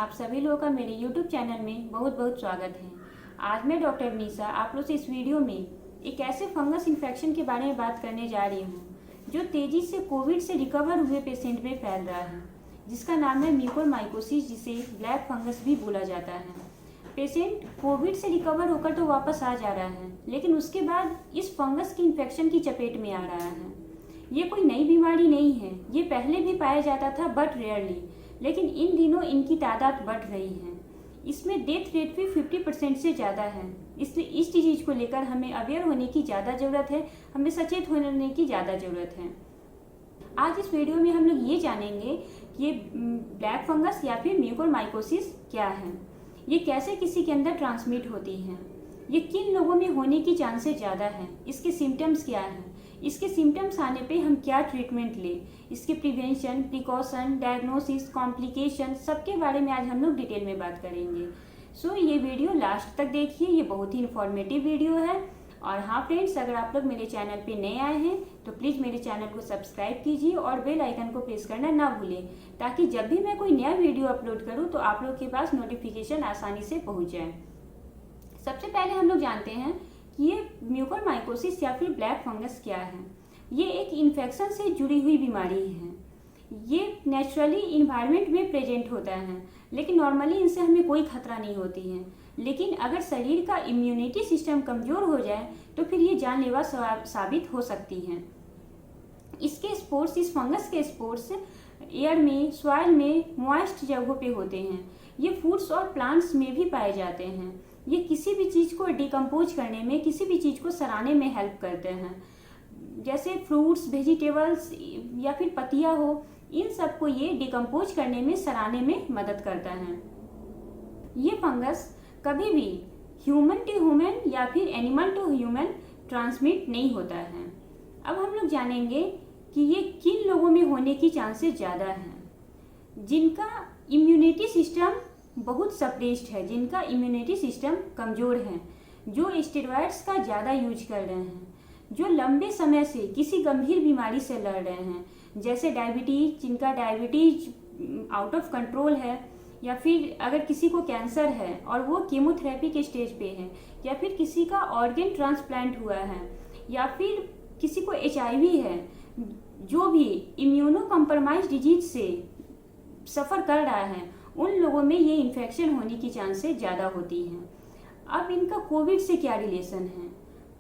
आप सभी लोगों का मेरे YouTube चैनल में बहुत बहुत स्वागत है। आज मैं डॉक्टर निशा आप लोग से इस वीडियो में एक ऐसे फंगस इन्फेक्शन के बारे में बात करने जा रही हूँ जो तेज़ी से कोविड से रिकवर हुए पेशेंट में फैल रहा है, जिसका नाम है म्यूकोरमाइकोसिस, जिसे ब्लैक फंगस भी बोला जाता है। पेशेंट कोविड से रिकवर होकर तो वापस आ जा रहा है, लेकिन उसके बाद इस फंगस की इन्फेक्शन की चपेट में आ रहा है। ये कोई नई बीमारी नहीं है, ये पहले भी पाया जाता था बट रेयरली, लेकिन इन दिनों इनकी तादाद बढ़ रही है। इसमें डेथ रेट भी 50% से ज़्यादा है, इसलिए इस डिजीज को लेकर हमें अवेयर होने की ज़्यादा ज़रूरत है, हमें सचेत होने की ज़्यादा ज़रूरत है। आज इस वीडियो में हम लोग ये जानेंगे कि ये ब्लैक फंगस या फिर म्यूकोरमाइकोसिस क्या है, ये कैसे किसी के अंदर ट्रांसमिट होती है, ये किन लोगों में होने की चांसेस ज़्यादा है, इसके सिम्टम्स क्या हैं, इसके सिम्टम्स आने पे हम क्या ट्रीटमेंट लें, इसके प्रिवेंशन, प्रिकॉशन, डायग्नोसिस, कॉम्प्लिकेशन, सबके बारे में आज हम लोग डिटेल में बात करेंगे। सो ये वीडियो लास्ट तक देखिए, ये बहुत ही इन्फॉर्मेटिव वीडियो है। और हाँ फ्रेंड्स, अगर आप लोग मेरे चैनल पे नए आए हैं तो प्लीज़ मेरे चैनल को सब्सक्राइब कीजिए और बेल आइकन को प्रेस करना ना भूलें, ताकि जब भी मैं कोई नया वीडियो अपलोड करूँ तो आप लोग के पास नोटिफिकेशन आसानी से पहुँच जाए। सबसे पहले हम लोग जानते हैं कि ये म्यूकोरमाइकोसिस या फिर ब्लैक फंगस क्या है। ये एक इन्फेक्शन से जुड़ी हुई बीमारी है। ये नेचुरली इन्वायरमेंट में प्रेजेंट होता है, लेकिन नॉर्मली इनसे हमें कोई खतरा नहीं होती है। लेकिन अगर शरीर का इम्यूनिटी सिस्टम कमज़ोर हो जाए तो फिर ये जानलेवा साबित हो सकती है। इसके स्पोर्स, इस फंगस के स्पोर्स एयर में, सॉइल में, मॉइस्ट जगहों पे होते हैं। ये फूड्स और प्लांट्स में भी पाए जाते हैं। ये किसी भी चीज़ को डिकम्पोज करने में, किसी भी चीज़ को सड़ाने में हेल्प करते हैं, जैसे फ्रूट्स, वेजिटेबल्स या फिर पत्तियाँ हो, इन सब को ये डिकम्पोज करने में, सड़ाने में मदद करता है। ये फंगस कभी भी ह्यूमन टू ह्यूमन या फिर एनिमल टू ह्यूमन ट्रांसमिट नहीं होता है। अब हम लोग जानेंगे कि ये किन लोगों में होने की चांसेस ज़्यादा हैं। जिनका इम्यूनिटी सिस्टम बहुत सप्रेस्ड है, जिनका इम्यूनिटी सिस्टम कमज़ोर है, जो स्टेरॉइड्स का ज़्यादा यूज कर रहे हैं, जो लंबे समय से किसी गंभीर बीमारी से लड़ रहे हैं, जैसे डायबिटीज, जिनका डायबिटीज आउट ऑफ कंट्रोल है, या फिर अगर किसी को कैंसर है और वो कीमोथेरेपी के स्टेज पे है, या फिर किसी का ऑर्गन ट्रांसप्लांट हुआ है, या फिर किसी को HIV है, जो भी इम्यूनो कॉम्प्रोमाइज डिजीज से सफ़र कर रहा है, उन लोगों में ये इन्फेक्शन होने की चांसेस ज़्यादा होती हैं। अब इनका कोविड से क्या रिलेशन है?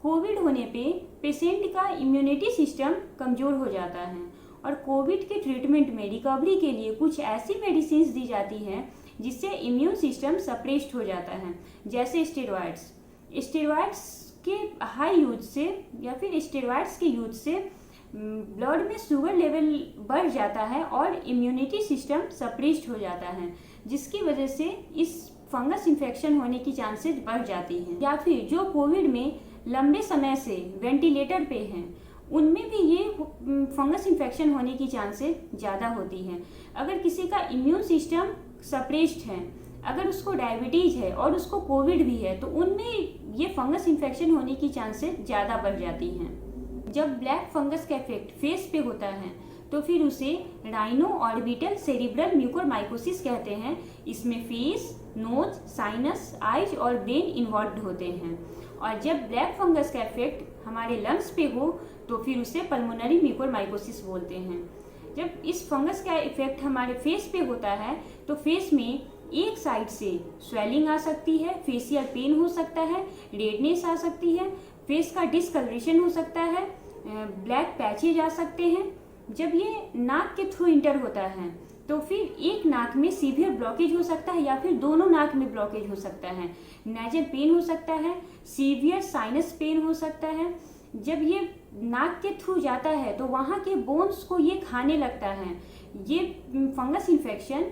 कोविड होने पे पेशेंट का इम्यूनिटी सिस्टम कमज़ोर हो जाता है और कोविड के ट्रीटमेंट में, रिकवरी के लिए कुछ ऐसी मेडिसिन दी जाती हैं जिससे इम्यून सिस्टम सप्रेस्ड हो जाता है, जैसे स्टेरॉइड्स। स्टेरॉइड्स के हाई यूज से या फिर स्टेरॉइड्स के यूज से ब्लड में शुगर लेवल बढ़ जाता है और इम्यूनिटी सिस्टम सप्रेस्ड हो जाता है, जिसकी वजह से इस फंगस इन्फेक्शन होने की चांसेस बढ़ जाती हैं। या फिर जो कोविड में लंबे समय से वेंटिलेटर पे हैं, उनमें भी ये फंगस इन्फेक्शन होने की चांसेस ज़्यादा होती हैं। अगर किसी का इम्यून सिस्टम सप्रेस्ड है, अगर उसको डायबिटीज़ है और उसको कोविड भी है, तो उनमें ये फंगस इन्फेक्शन होने की चांसेस ज़्यादा बढ़ जाती हैं। जब ब्लैक फंगस का इफेक्ट फेस पे होता है तो फिर उसे राइनो ऑर्बिटल सेरिब्रल म्यूकोरमाइकोसिस कहते हैं। इसमें फेस, नोज, साइनस, आइज और ब्रेन इन्वॉल्व होते हैं। और जब ब्लैक फंगस का इफेक्ट हमारे लंग्स पे हो तो फिर उसे पल्मोनरी म्यूकोरमाइकोसिस बोलते हैं। जब इस फंगस का इफेक्ट हमारे फेस पे होता है तो फेस में एक साइड से स्वेलिंग आ सकती है, फेशियल पेन हो सकता है, रेडनेस आ सकती है, फेस का डिसकलरेशन हो सकता है, ब्लैक पैचेज आ सकते हैं। जब ये नाक के थ्रू इंटर होता है तो फिर एक नाक में सीवियर ब्लॉकेज हो सकता है या फिर दोनों नाक में ब्लॉकेज हो सकता है, नेजल पेन हो सकता है, सीवियर साइनस पेन हो सकता है। जब ये नाक के थ्रू जाता है तो वहाँ के बोन्स को ये खाने लगता है। ये फंगस इन्फेक्शन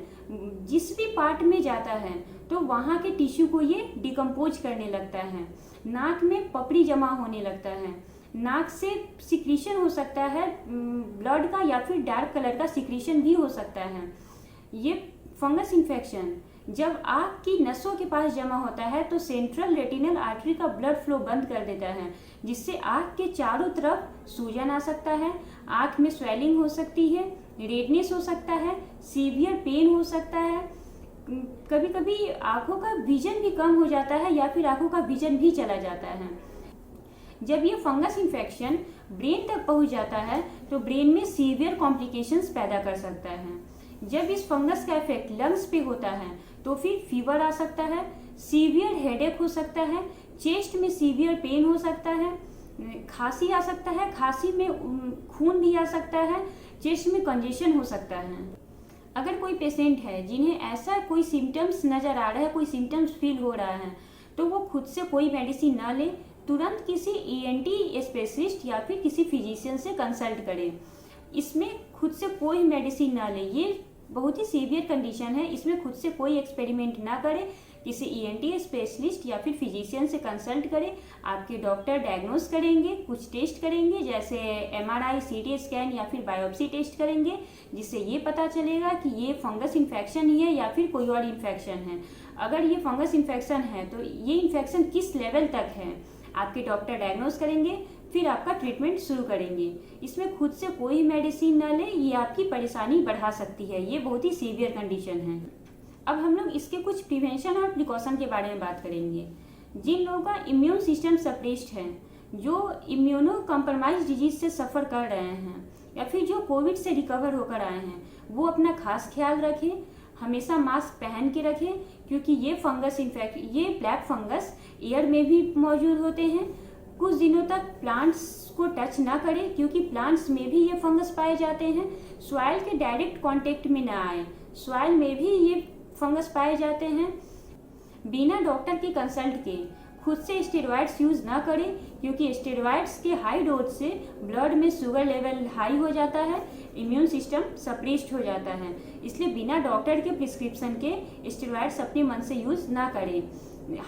जिस भी पार्ट में जाता है तो वहाँ के टिश्यू को ये डिकम्पोज करने लगता है। नाक में पपड़ी जमा होने लगता है, नाक से सिक्रीशन हो सकता है ब्लड का, या फिर डार्क कलर का सिक्रीशन भी हो सकता है। ये फंगस इन्फेक्शन जब आँख की नसों के पास जमा होता है तो सेंट्रल रेटिनल आर्टरी का ब्लड फ्लो बंद कर देता है, जिससे आँख के चारों तरफ सूजन आ सकता है, आँख में स्वेलिंग हो सकती है, रेडनेस हो सकता है, सीवियर पेन हो सकता है, कभी कभी आँखों का विजन भी कम हो जाता है या फिर आँखों का विजन भी चला जाता है। जब ये फंगस इन्फेक्शन ब्रेन तक पहुंच जाता है तो ब्रेन में सीवियर कॉम्प्लिकेशंस पैदा कर सकता है। जब इस फंगस का इफेक्ट लंग्स पे होता है तो फिर फीवर आ सकता है, सीवियर हेडेक हो सकता है, चेस्ट में सीवियर पेन हो सकता है, खांसी आ सकता है, खांसी में खून भी आ सकता है, चेस्ट में कंजेशन हो सकता है। अगर कोई पेशेंट है जिन्हें ऐसा कोई सिम्टम्स नज़र आ रहा है, कोई सिम्टम्स फील हो रहा है, तो वो खुद से कोई मेडिसिन ना ले, तुरंत किसी ईएनटी स्पेशलिस्ट या फिर किसी फिजिशियन से कंसल्ट करें। इसमें खुद से कोई मेडिसिन ना ले, ये बहुत ही सीवियर कंडीशन है, इसमें खुद से कोई एक्सपेरिमेंट ना करें, किसी ईएनटी स्पेशलिस्ट या फिर फिजिशियन से कंसल्ट करें। आपके डॉक्टर डायग्नोस करेंगे, कुछ टेस्ट करेंगे जैसे एमआरआई, सीटी स्कैन या फिर बायोप्सी टेस्ट करेंगे, जिससे ये पता चलेगा कि ये फंगस इन्फेक्शन ही है या फिर कोई और इन्फेक्शन है। अगर ये फंगस इन्फेक्शन है तो ये इन्फेक्शन किस लेवल तक है आपके डॉक्टर डायग्नोस करेंगे, फिर आपका ट्रीटमेंट शुरू करेंगे। इसमें खुद से कोई मेडिसिन ना ले, ये आपकी परेशानी बढ़ा सकती है, ये बहुत ही सीवियर कंडीशन है। अब हम लोग इसके कुछ प्रिवेंशन और प्रिकॉशन के बारे में बात करेंगे। जिन लोगों का इम्यून सिस्टम सप्रेस्ड है, जो इम्यूनो कॉम्प्रोमाइज डिजीज से सफ़र कर रहे हैं या फिर जो कोविड से रिकवर होकर आए हैं, वो अपना खास ख्याल रखें, हमेशा मास्क पहन के रखें, क्योंकि ये ब्लैक फंगस एयर में भी मौजूद होते हैं। कुछ दिनों तक प्लांट्स को टच ना करें, क्योंकि प्लांट्स में भी ये फंगस पाए जाते हैं। सॉइल के डायरेक्ट कांटेक्ट में ना आए, सॉइल में भी ये फंगस पाए जाते हैं। बिना डॉक्टर के कंसल्ट के खुद से स्टेरॉइड्स यूज़ ना करें, क्योंकि स्टेरॉइड्स के हाई डोज से ब्लड में शुगर लेवल हाई हो जाता है, इम्यून सिस्टम सप्रेस्ड हो जाता है। इसलिए बिना डॉक्टर के प्रिस्क्रिप्शन के स्टेरॉइड्स अपने मन से यूज़ ना करें।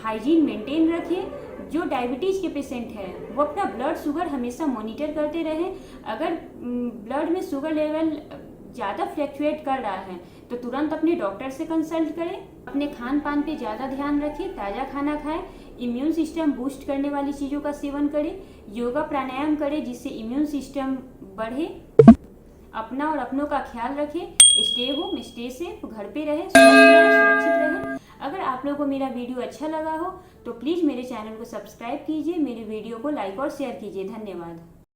हाइजीन मेंटेन रखें। जो डायबिटीज़ के पेशेंट है वो अपना ब्लड शुगर हमेशा मॉनिटर करते रहें। अगर ब्लड में शुगर लेवल ज़्यादा फ्लैक्चुएट कर रहा है तो तुरंत अपने डॉक्टर से कंसल्ट करें। अपने खान पान पे ज़्यादा ध्यान रखें, ताज़ा खाना खाएं, इम्यून सिस्टम बूस्ट करने वाली चीज़ों का सेवन करें, योगा प्राणायाम करें जिससे इम्यून सिस्टम बढ़े। अपना और अपनों का ख्याल रखें। स्टे होम, स्टे सेफ, घर पे रहें, स्वस्थ रहें, सुरक्षित रहें। अगर आप लोगों को मेरा वीडियो अच्छा लगा हो तो प्लीज़ मेरे चैनल को सब्सक्राइब कीजिए, मेरे वीडियो को लाइक और शेयर कीजिए। धन्यवाद।